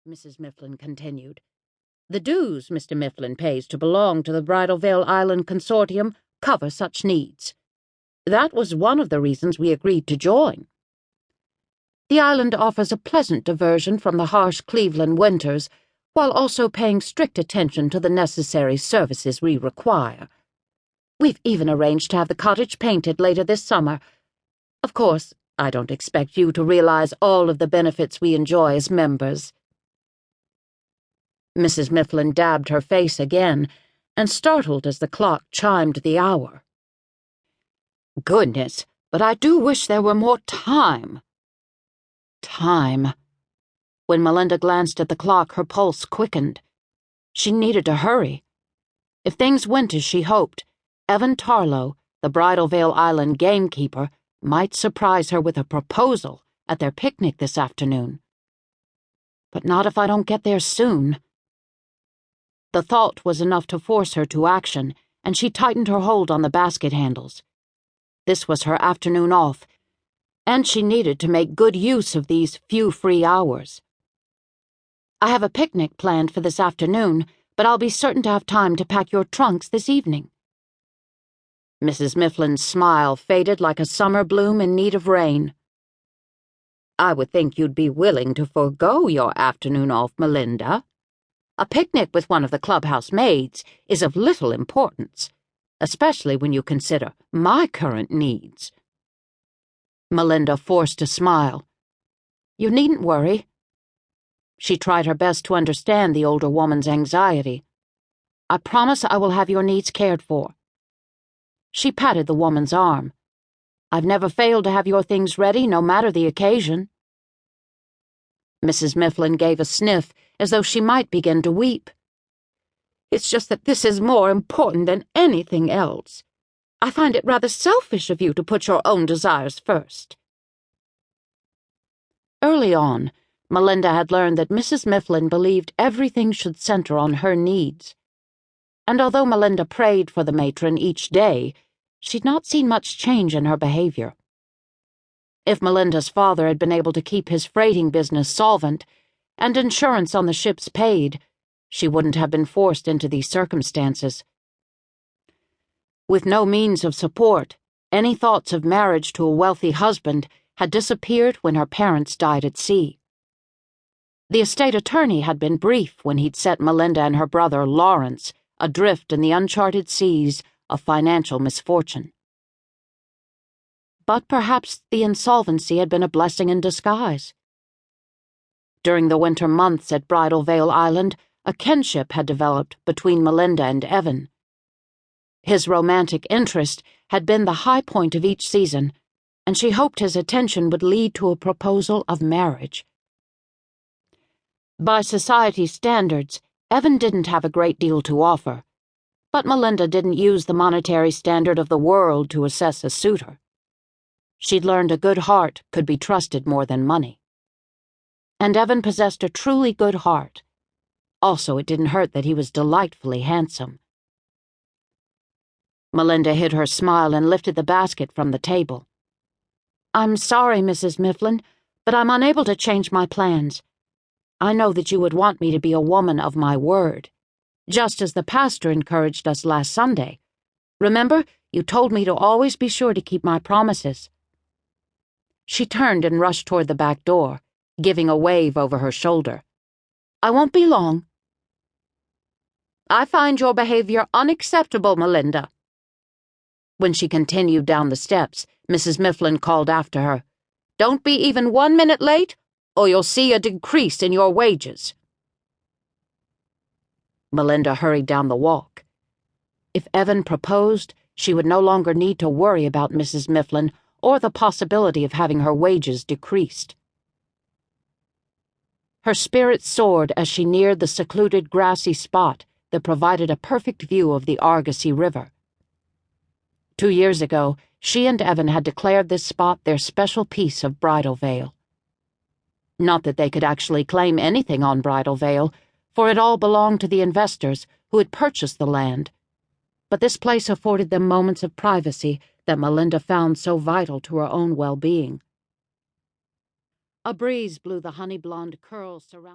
Mrs. Mifflin continued. The dues Mr. Mifflin pays to belong to the Bridal Veil Island Consortium cover such needs. That was one of the reasons we agreed to join. The island offers a pleasant diversion from the harsh Cleveland winters, while also paying strict attention to the necessary services we require. We've even arranged to have the cottage painted later this summer. Of course, I don't expect you to realize all of the benefits we enjoy as members. Mrs. Mifflin dabbed her face again, and startled as the clock chimed the hour. Goodness, but I do wish there were more time. Time. When Melinda glanced at the clock, her pulse quickened. She needed to hurry. If things went as she hoped, Evan Tarlow, the Bridal Veil Island gamekeeper, might surprise her with a proposal at their picnic this afternoon. But not if I don't get there soon. The thought was enough to force her to action, and she tightened her hold on the basket handles. This was her afternoon off, and she needed to make good use of these few free hours. I have a picnic planned for this afternoon, but I'll be certain to have time to pack your trunks this evening. Mrs. Mifflin's smile faded like a summer bloom in need of rain. I would think you'd be willing to forego your afternoon off, Melinda. A picnic with one of the clubhouse maids is of little importance, especially when you consider my current needs. Melinda forced a smile. You needn't worry. She tried her best to understand the older woman's anxiety. I promise I will have your needs cared for. She patted the woman's arm. I've never failed to have your things ready, no matter the occasion. Mrs. Mifflin gave a sniff, as though she might begin to weep. It's just that this is more important than anything else. I find it rather selfish of you to put your own desires first. Early on, Melinda had learned that Mrs. Mifflin believed everything should center on her needs. And although Melinda prayed for the matron each day, she'd not seen much change in her behavior. If Melinda's father had been able to keep his freighting business solvent and insurance on the ships paid, she wouldn't have been forced into these circumstances. With no means of support, any thoughts of marriage to a wealthy husband had disappeared when her parents died at sea. The estate attorney had been brief when he'd set Melinda and her brother, Lawrence, adrift in the uncharted seas of financial misfortune. But perhaps the insolvency had been a blessing in disguise. During the winter months at Bridal Veil Island, a kinship had developed between Melinda and Evan. His romantic interest had been the high point of each season, and she hoped his attention would lead to a proposal of marriage. By society standards, Evan didn't have a great deal to offer, but Melinda didn't use the monetary standard of the world to assess a suitor. She'd learned a good heart could be trusted more than money. And Evan possessed a truly good heart. Also, it didn't hurt that he was delightfully handsome. Melinda hid her smile and lifted the basket from the table. I'm sorry, Mrs. Mifflin, but I'm unable to change my plans. I know that you would want me to be a woman of my word, just as the pastor encouraged us last Sunday. Remember, you told me to always be sure to keep my promises. She turned and rushed toward the back door, giving a wave over her shoulder. I won't be long. I find your behavior unacceptable, Melinda. When she continued down the steps, Mrs. Mifflin called after her, Don't be even 1 minute late, or you'll see a decrease in your wages. Melinda hurried down the walk. If Evan proposed, she would no longer need to worry about Mrs. Mifflin or the possibility of having her wages decreased. Her spirits soared as she neared the secluded grassy spot that provided a perfect view of the Argosy River. 2 years ago, she and Evan had declared this spot their special piece of Bridal Veil. Not that they could actually claim anything on Bridal Veil, for it all belonged to the investors who had purchased the land, but this place afforded them moments of privacy that Melinda found so vital to her own well-being. A breeze blew the honey-blonde curls surrounding